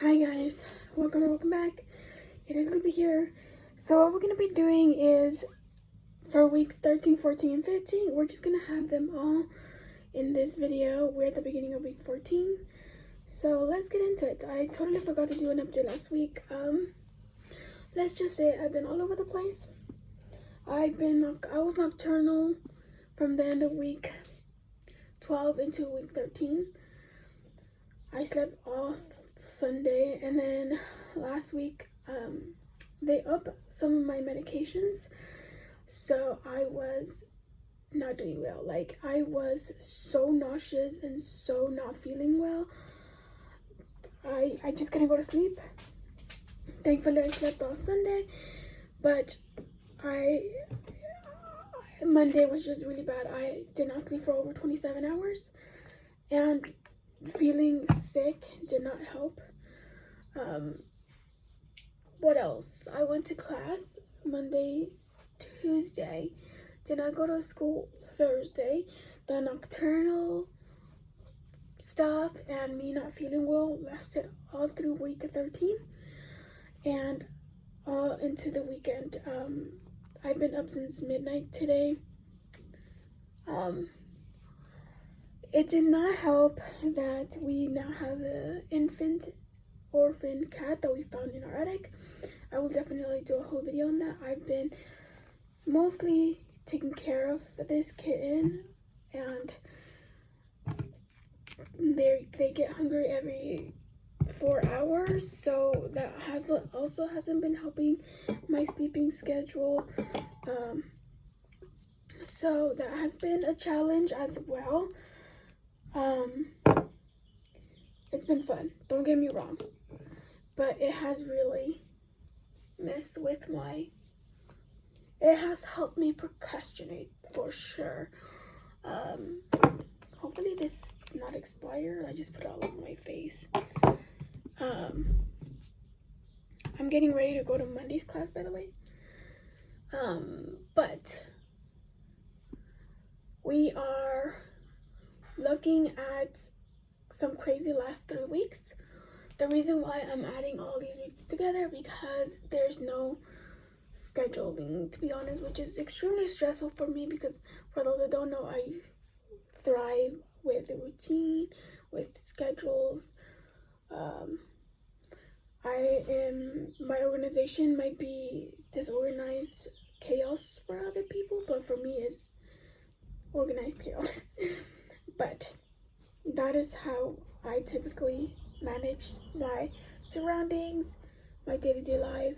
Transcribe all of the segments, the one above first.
Hi guys, welcome back. It is Luby here. So what we're going to be doing is for weeks 13, 14, and 15, we're just going to have them all in this video. We're at the beginning of week 14. So let's get into it. I totally forgot to do an update last week. Let's just say I've been all over the place. I was nocturnal from the end of week 12 into week 13. I slept all Sunday, and then last week they upped some of my medications, so I was not doing well. Like, I was so nauseous and so not feeling well. I just couldn't go to sleep. Thankfully I slept all Sunday, but Monday was just really bad. I did not sleep for over 27 hours, and feeling sick did not help. What else? I went to class Monday, Tuesday, did not go to school Thursday. The nocturnal stuff and me not feeling well lasted all through week 13 and all into the weekend. I've been up since midnight today. It did not help that we now have an infant orphan cat that we found in our attic. I will definitely do a whole video on that. I've been mostly taking care of this kitten, and they get hungry every 4 hours, so that also hasn't been helping my sleeping schedule. So that has been a challenge as well. It's been fun, don't get me wrong, but it has really messed with it has helped me procrastinate for sure. Hopefully this is not expired. I just put it all over my face. I'm getting ready to go to Monday's class, by the way. But we are looking at some crazy last 3 weeks. The reason why I'm adding all these weeks together, because there's no scheduling, to be honest, which is extremely stressful for me, because for those that don't know, I thrive with routine, with schedules. My organization might be disorganized chaos for other people, but for me it's organized chaos. But that is how I typically manage my surroundings, my day-to-day life.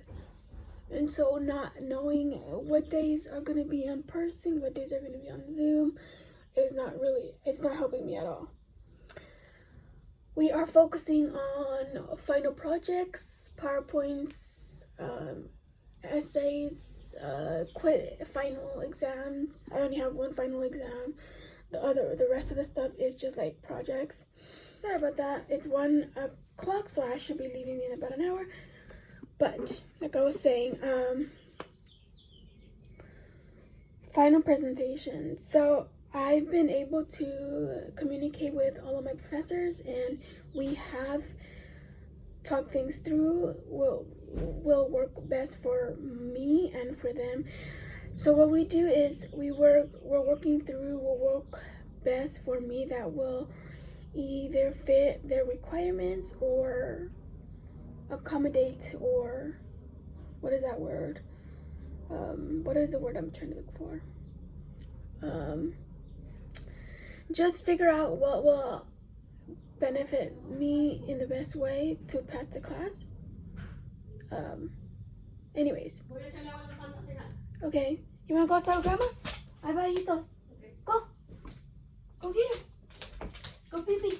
And so not knowing what days are going to be in person, what days are going to be on Zoom, it's not helping me at all. We are focusing on final projects, PowerPoints, essays, final exams. I only have one final exam. The rest of the stuff is just like projects. Sorry about that. It's 1 o'clock, so I should be leaving in about an hour. But like I was saying, final presentation. So I've been able to communicate with all of my professors, and we have talked things through. Will work best for me and for them. So what we do is we're working through will work best for me, that will either fit their requirements or accommodate, or what is that word? What is the word I'm trying to look for? Just figure out what will benefit me in the best way to pass the class. Anyways. Okay. You wanna go outside with grandma? Hay bajitos. Go. Go get him. Go pee pee.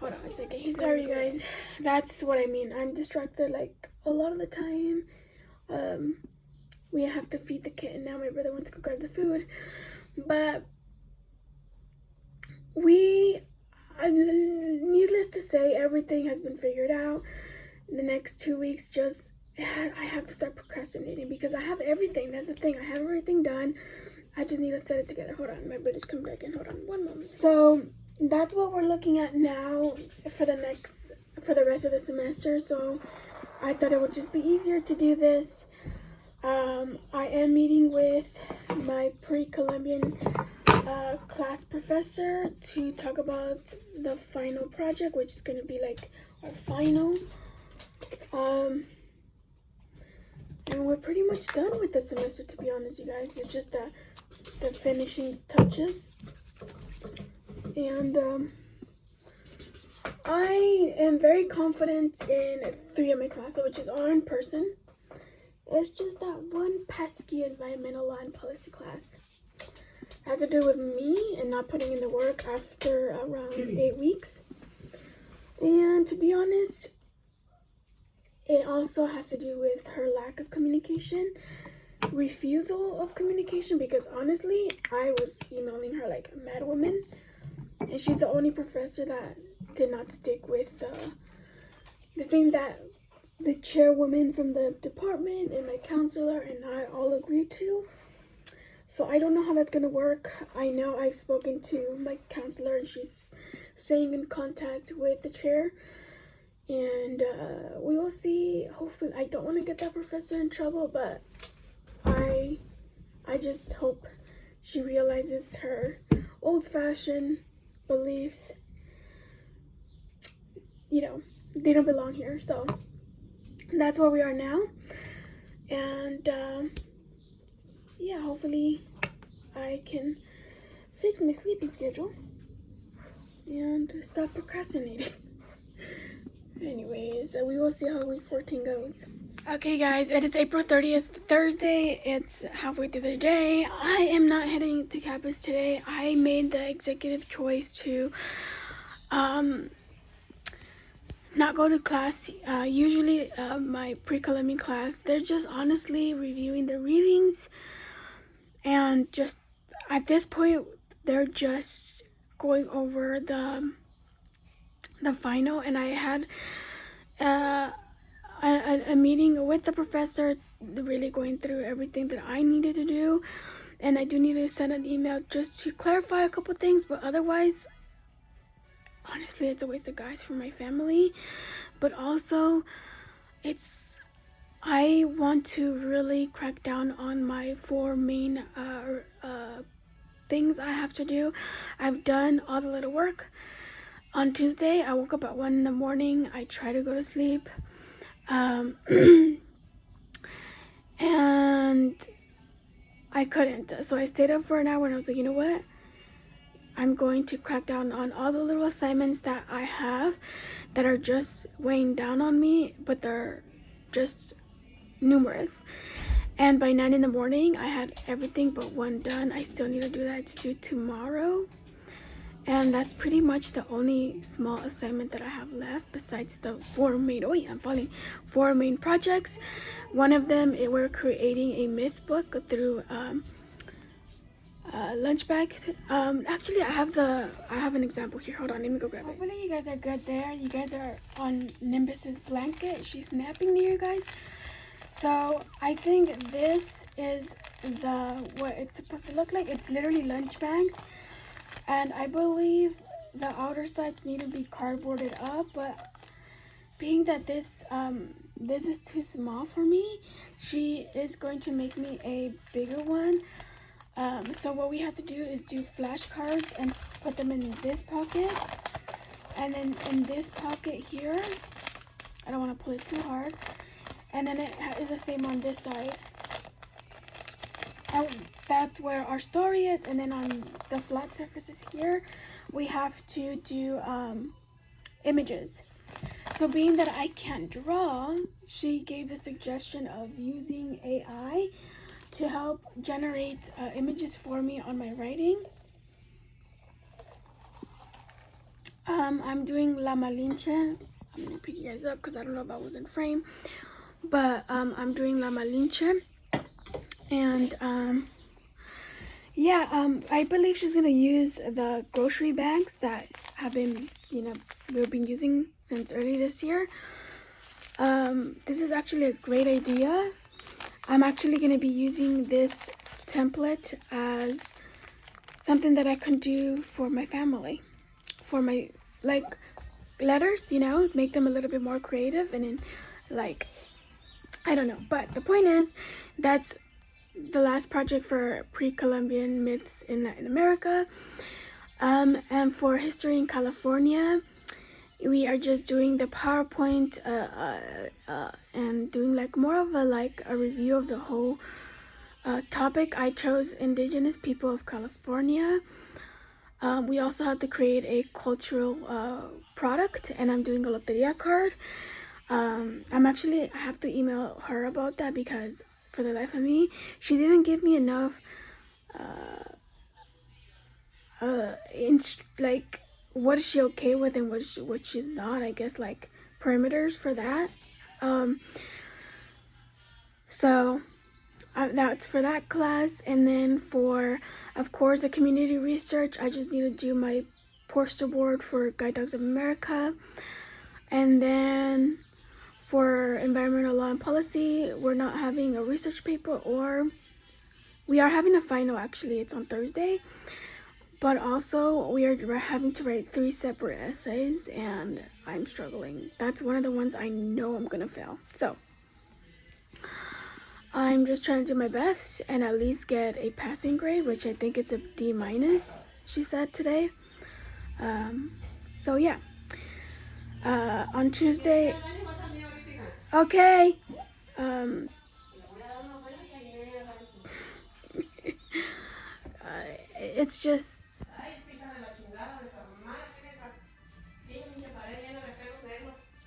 Hold on a second. Sorry, guys. That's what I mean. I'm distracted like a lot of the time. We have to feed the kitten now. My brother went to go grab the food. But needless to say, everything has been figured out. The next 2 weeks, I have to start procrastinating because I have everything. That's the thing. I have everything done. I just need to set it together. Hold on. My brother's coming back in. Hold on 1 moment. So that's what we're looking at now for the rest of the semester. So I thought it would just be easier to do this. I am meeting with my pre-Columbian class professor to talk about the final project, which is going to be like our final. And we're pretty much done with the semester, to be honest, you guys. It's just the finishing touches. And I am very confident in 3 of my classes, which is all in person. It's just that one pesky environmental law and policy class. It has to do with me and not putting in the work after around 8 weeks. And to be honest, it also has to do with her lack of communication, refusal of communication, because honestly, I was emailing her like a mad woman. And she's the only professor that did not stick with the thing that the chairwoman from the department and my counselor and I all agreed to. So I don't know how that's going to work. I know I've spoken to my counselor and she's staying in contact with the chair. And we will see. Hopefully, I don't want to get that professor in trouble, but I just hope she realizes her old-fashioned beliefs, you know, they don't belong here. So that's where we are now. And yeah, hopefully I can fix my sleeping schedule and stop procrastinating. Anyways, we will see how week 14 goes. Okay guys, it is April 30th, Thursday. It's halfway through the day. I am not heading to campus today. I made the executive choice to not go to class. Usually my pre-Columbian class, they're just honestly reviewing the readings, and just at this point they're just going over the final. And I had a meeting with the professor, really going through everything that I needed to do, and I do need to send an email just to clarify a couple things, but otherwise, honestly, it's a waste of gas for my family. But also, I want to really crack down on my 4 main things I have to do. I've done all the little work. On Tuesday, I woke up at 1 in the morning. I tried to go to sleep. And I couldn't. So I stayed up for an hour and I was like, you know what? I'm going to crack down on all the little assignments that I have that are just weighing down on me, but they're just numerous. And by 9 in the morning, I had everything but one done. I still need to do that. It's due tomorrow. And that's pretty much the only small assignment that I have left, besides the 4 main projects. One of them, we're creating a myth book through lunch bags. Actually, I have an example here. Hold on, let me go grab it. Hopefully you guys are good there. You guys are on Nimbus's blanket. She's napping near you guys. So I think this is what it's supposed to look like. It's literally lunch bags. And I believe the outer sides need to be cardboarded up, but being that this is too small for me, she is going to make me a bigger one. So what we have to do is do flashcards and put them in this pocket, and then in this pocket here, I don't want to pull it too hard, and then it is the same on this side. And that's where our story is. And then on the flat surfaces here, we have to do images. So being that I can't draw, she gave the suggestion of using AI to help generate images for me on my writing. I'm doing La Malinche. I'm going to pick you guys up because I don't know if I was in frame. But I'm doing La Malinche. And I believe she's gonna use the grocery bags that have been, we've been using since early this year. This is actually a great idea. I'm actually gonna be using this template as something that I can do for my family. for my like letters, you know, make them a little bit more creative, and then like I don't know. But the point is, that's the last project for pre-Columbian myths in Latin America. And for history in California, we are just doing the PowerPoint and doing like more of a review of the whole topic. I chose Indigenous people of California. We also have to create a cultural product, and I'm doing a loteria card. I have to email her about that, because for the life of me, she didn't give me enough like what is she okay with and what she's not, I guess, like parameters for that. So that's for that class. And then for, of course, the community research, I just need to do my poster board for Guide Dogs of America. And then for environmental law and policy, we're not having a research paper, or we are having a final, actually. It's on Thursday. But also, we are having to write 3 separate essays, and I'm struggling. That's one of the ones I know I'm gonna fail. So I'm just trying to do my best and at least get a passing grade, which I think it's a D-, she said today. So yeah. On Tuesday. Okay. It's just.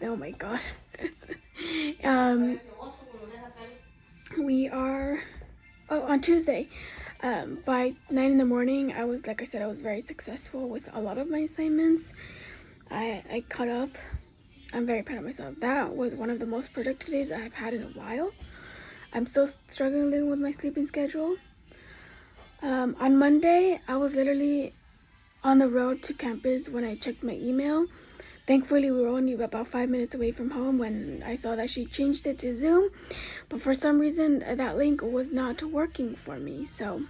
Oh my god. We are on Tuesday. By 9 in the morning, I was very successful with a lot of my assignments. I caught up. I'm very proud of myself. That was one of the most productive days I've had in a while. I'm still struggling with my sleeping schedule. On Monday, I was literally on the road to campus when I checked my email. Thankfully, we were only about 5 minutes away from home when I saw that she changed it to Zoom. But for some reason, that link was not working for me. So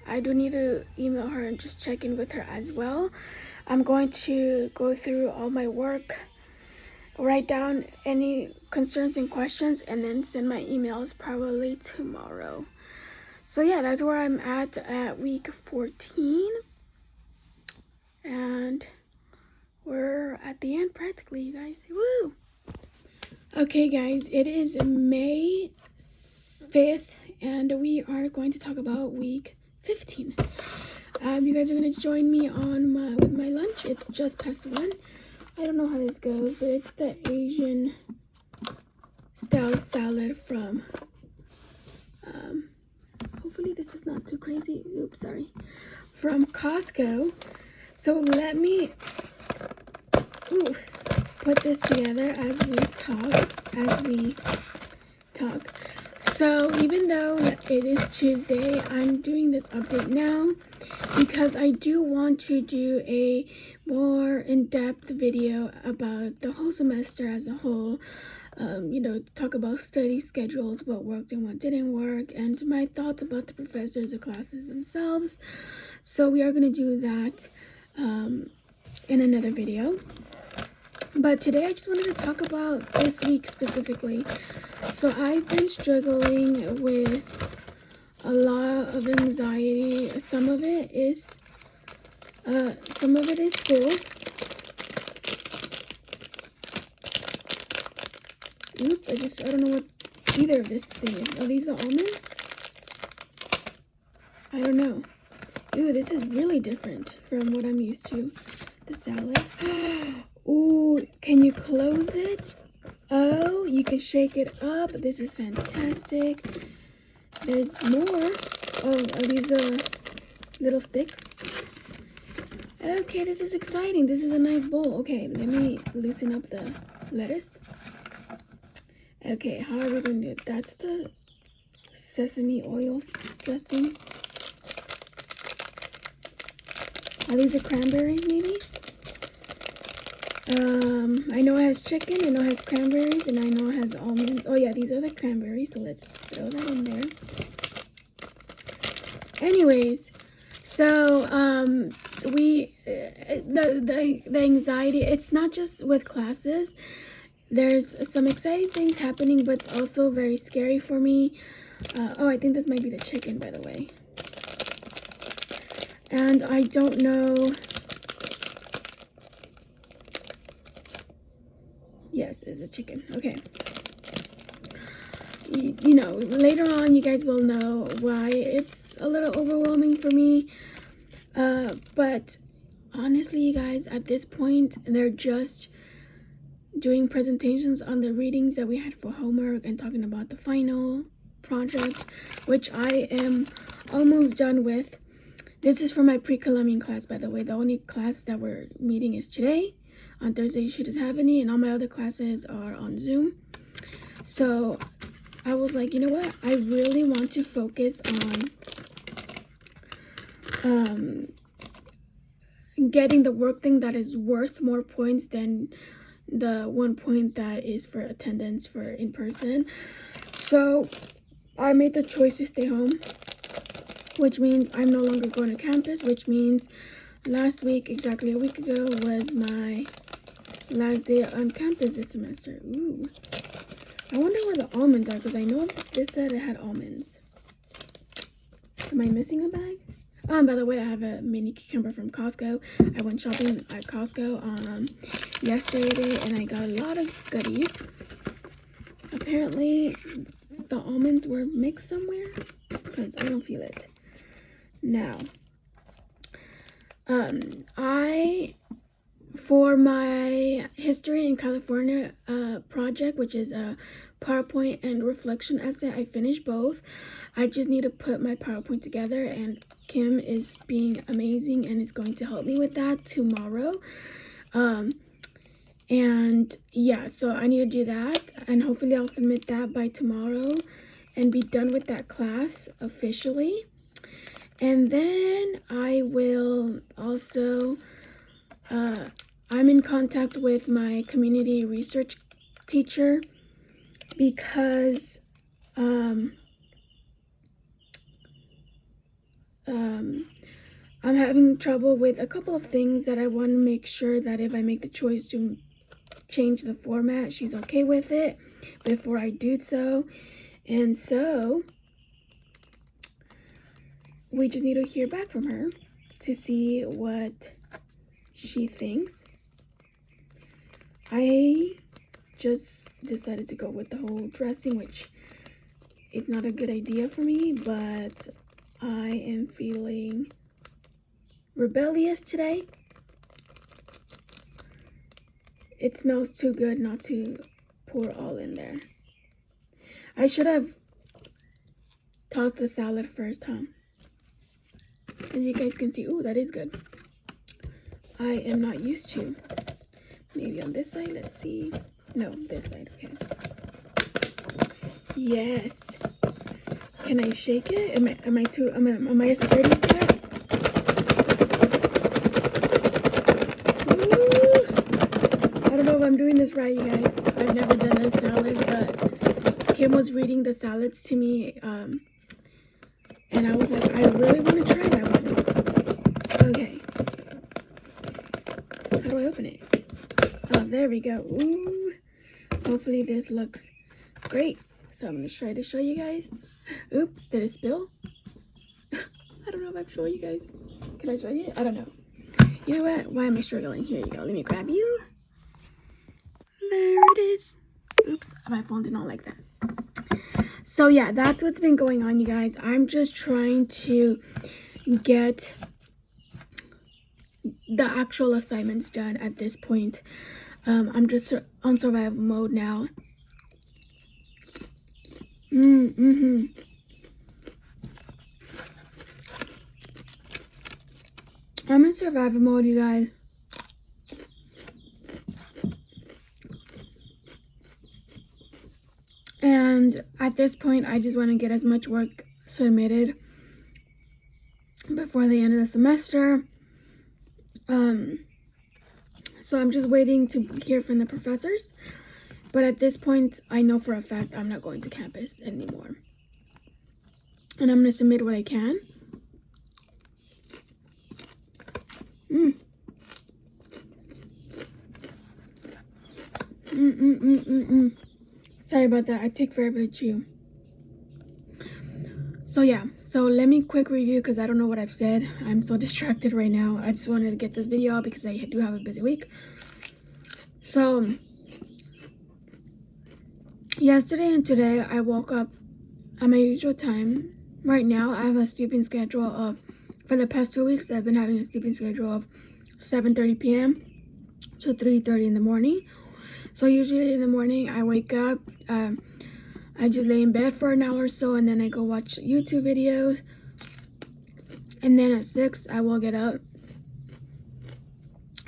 I do need to email her and just check in with her as well. I'm going to go through all my work, write down any concerns and questions, and then send my emails probably tomorrow. So yeah, that's where I'm at week 14. And we're at the end practically, you guys. Woo! Okay, guys, it is May 5th, and we are going to talk about week 15. You guys are going to join me with my lunch. It's just past 1. I don't know how this goes, but it's the Asian style salad from, hopefully this is not too crazy. Oops, sorry. From Costco. So let me put this together as we talk. So even though it is Tuesday, I'm doing this update now because I do want to do a more in-depth video about the whole semester as a whole. Talk about study schedules, what worked and what didn't work, and my thoughts about the professors or classes themselves. So we are going to do that in another video. But today I just wanted to talk about this week specifically. So I've been struggling with a lot of anxiety. Some of it is school. Oops, I don't know what either of this thing is. Are these the almonds? I don't know. Ooh, this is really different from what I'm used to. The salad. Ooh, can you close it? Oh, you can shake it up. This is fantastic. There's more. Oh, are these little sticks? Okay, this is exciting. This is a nice bowl. Okay, let me loosen up the lettuce. Okay, how are we going to do it? That's the sesame oil dressing. Are these the cranberries, maybe? I know it has chicken, I know it has cranberries, and I know it has almonds. Oh yeah, these are the cranberries, so let's throw that in there. Anyways, So the anxiety, it's not just with classes. There's some exciting things happening, but it's also very scary for me. Oh, I think this might be the chicken, by the way. And I don't know. Yes, it's a chicken. Okay. You know, later on, you guys will know why it's a little overwhelming for me. But honestly, you guys, at this point, they're just doing presentations on the readings that we had for homework and talking about the final project, which I am almost done with. This is for my pre-Columbian class, by the way. The only class that we're meeting is today. On Thursday, she doesn't have any, and all my other classes are on Zoom. So I was like, you know what? I really want to focus on getting the work thing that is worth more points than the 1 point that is for attendance for in person. So I made the choice to stay home, which means I'm no longer going to campus, which means last week, exactly a week ago, was my last day on campus this semester. Ooh. I wonder where the almonds are, because I know this said it had almonds. Am I missing a bag? By the way, I have a mini cucumber from Costco. I went shopping at Costco yesterday, and I got a lot of goodies. Apparently, the almonds were mixed somewhere, because I don't feel it. Now, for my History in California project, which is a PowerPoint and reflection essay, I finished both. I just need to put my PowerPoint together, and Kim is being amazing and is going to help me with that tomorrow. And yeah, so I need to do that, and hopefully I'll submit that by tomorrow and be done with that class officially. And then I will also I'm in contact with my community research teacher because I'm having trouble with a couple of things that I want to make sure that if I make the choice to change the format, she's okay with it before I do so. And so we just need to hear back from her to see what she thinks. I just decided to go with the whole dressing, which is not a good idea for me, but I am feeling rebellious today. It smells too good not to pour all in there. I should have tossed the salad first, huh? As you guys can see, ooh, that is good. I am not used to. Maybe on this side, let's see. No, this side, okay. Yes. Can I shake it? Am I a scaredy cat? Ooh. I don't know if I'm doing this right, you guys. I've never done a salad, but Kim was reading the salads to me, and I was like, I really want to try that one. Okay. How do I open it? Oh, there we go. Ooh. Hopefully this looks great. So I'm going to try to show you guys. Oops, did it spill? I don't know if I'm showing you guys. Can I show you? I don't know. You know what? Why am I struggling? Here you go. Let me grab you. There it is. Oops, my phone did not like that. So yeah, that's what's been going on, you guys. I'm just trying to get the actual assignments done at this point. I'm just on survival mode now. I'm in survival mode, you guys. And at this point, I just want to get as much work submitted before the end of the semester. So I'm just waiting to hear from the professors. But at this point, I know for a fact I'm not going to campus anymore. And I'm going to submit what I can. Mm. Sorry about that. I take forever to chew. So yeah, so let me quick review because I don't know what I've said. I'm so distracted right now. I just wanted to get this video out because I do have a busy week. So yesterday and today I woke up at my usual time. Right now I have a sleeping schedule of, for the past 2 weeks I've been having a sleeping schedule of 7:30 p.m. to 3:30 in the morning. So usually in the morning I wake up, I just lay in bed for an hour or so, and then I go watch YouTube videos. And then at 6, I will get up,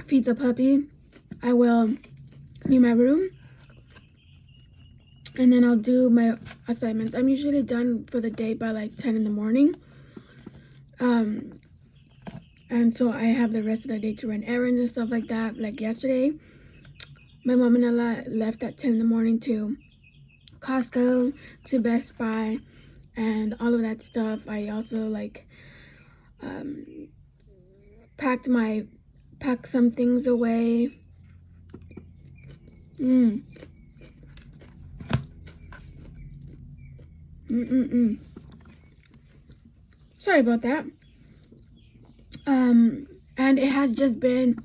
feed the puppy. I will clean my room. And then I'll do my assignments. I'm usually done for the day by like 10 in the morning. And so I have the rest of the day to run errands and stuff like that. Like yesterday, my mom and I left at 10 in the morning to Costco, to Best Buy, and all of that stuff. I also like packed some things away. Sorry about that. And it has just been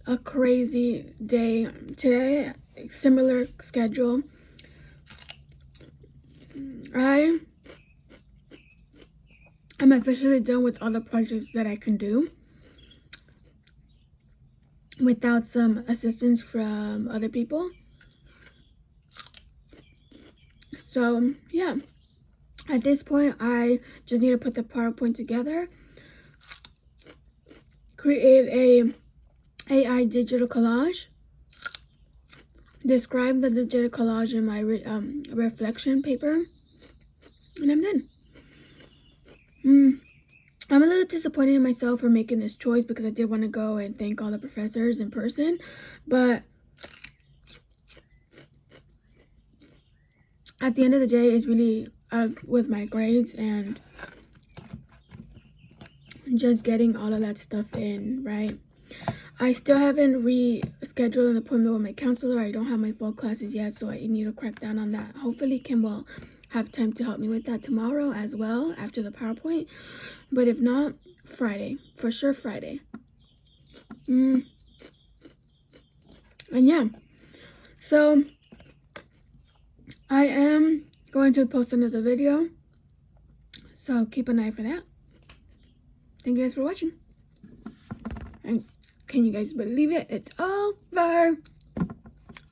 a crazy day today. Similar schedule. I'm officially done with all the projects that I can do without some assistance from other people. So yeah, at this point I just need to put the PowerPoint together, create a AI digital collage, describe the digital collage in my reflection paper, and I'm done. I'm a little disappointed in myself for making this choice because I did want to go and thank all the professors in person, but at the end of the day, it's really with my grades and just getting all of that stuff in, right? I still haven't rescheduled an appointment with my counselor. I don't have my fall classes yet, so I need to crack down on that. Hopefully Kim will have time to help me with that tomorrow as well after the PowerPoint. But if not, Friday. For sure Friday. And yeah. So I am going to post another video. So keep an eye for that. Thank you guys for watching. And can you guys believe it? It's over.